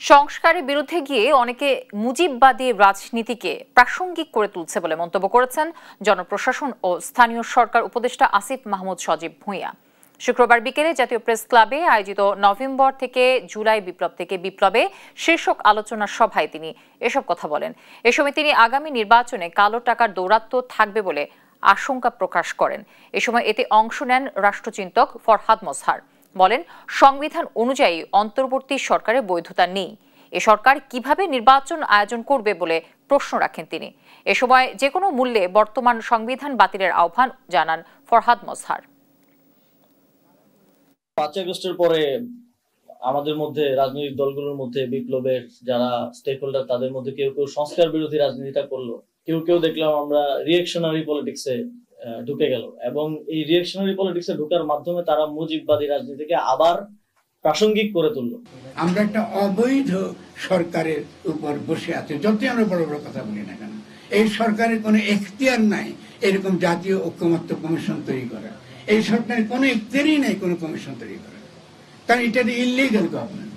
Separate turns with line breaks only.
সংস্কারের বিরুদ্ধে গিয়ে অনেকে মুজিববাদী রাজনীতিকে প্রাসঙ্গিক করে তুলছে বলে মন্তব্য করেছেন জনপ্রশাসন ও স্থানীয় সরকার উপদেষ্টা আসিফ মাহমুদ সজীব ভূঁইয়া। শুক্রবার বিকেলে জাতীয় প্রেস ক্লাবে আয়োজিত নভেম্বর থেকে জুলাই বিপ্লব থেকে বিপ্লবে শীর্ষক আলোচনা সভায় তিনি এসব কথা বলেন। এ সময় তিনি আগামী নির্বাচনে কালো টাকার দৌরাত্ম্য থাকবে বলে আশঙ্কা প্রকাশ করেন। এ সময় এতে অংশ নেন রাষ্ট্রচিন্তক ফরহাদ মজহার। বলেন, সংবিধান অনুযায়ী অন্তর্বর্তী সরকারের বৈধতা নেই। এ সরকার কিভাবে নির্বাচন আয়োজন করবে বলে প্রশ্ন রাখেন তিনি। এ সময় যে কোনো মূল্যে বর্তমান সংবিধান বাতিলের আহ্বান জানান ফরহাদ মজহার।
5 আগস্টের পরে আমাদের মধ্যে রাজনৈতিক দলগুলোর মধ্যে বিপ্লবের যারা স্টেক হোল্ডার তাদের মধ্যে কেউ কেউ সংস্কার বিরোধী রাজনীতিটা করলো, কেউ কেউ দেখলাম আমরা রিঅ্যাকশনারি পলিটিক্সে ঢুকে গেল এবং এই রিঅ্যাকশনারি পলিটিক্সে ঢোকার মাধ্যমে তারা মুজিববাদী রাজনীতিকে আবার প্রাসঙ্গিক করে তুললো।
আমরা একটা অবৈধ সরকারের উপর বসে আছি, যতই আমরা বড় বড় কথা বলি না কেন। এই সরকারের কোনো এখতিয়ার নাই এরকম জাতীয় ঐক্যমত্য কমিশন তৈরি করা। এই সরকারের কোনো এখতিয়ারই নাই কোনো কমিশন তৈরি করা, কারণ এটা ইললিগাল গভর্নমেন্ট।